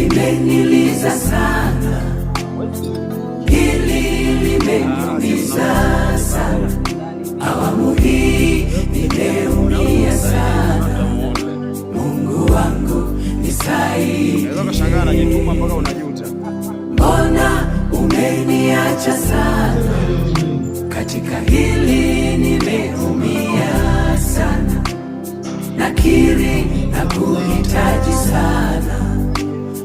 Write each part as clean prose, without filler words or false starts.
limeniliza sana, hili limeniumiza sana, awamu hii nimeumia sana. Mungu wangu nisaidie, mbona umeniacha sana, katika hili nimeumia sana, nakiri na kuhitaji sana.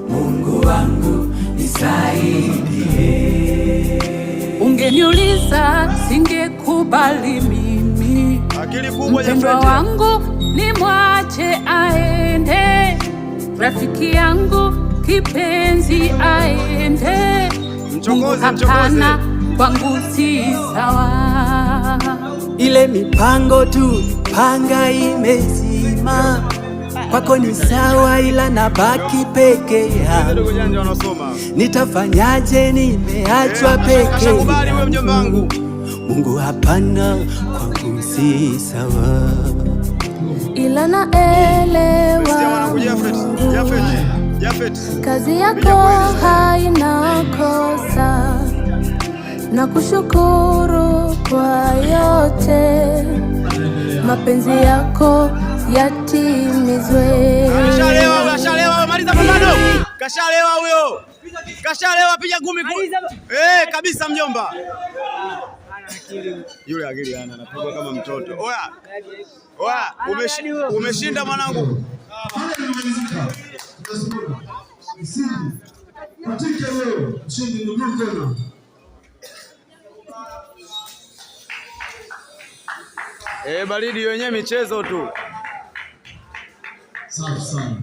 Mungu wangu nisaidie. Ungeniuliza singekubali mimi, mpendwa wangu ni mwache aende, rafiki yangu kipenzi aende. Mungu hapana, kwangu si sawa. Ile mipango tu panga imezima, kwako ni sawa, ila nabaki peke yangu. Nitafanyaje? Nimeachwa peke yangu. Mungu hapana, kwangu si sawa, ila naelewa kazi yako haina kosa, na kushukuru kwa yote, mapenzi yako yatimizwe. Kashalewa, maliza pambano. Kashalewa huyo. Kashalewa, piga ngumi. Kabisa mjomba. Yule akili ana anapigwa kama mtoto. Oya. Umeshinda mwanangu. Baridi wenyewe michezo tu. Safi sana.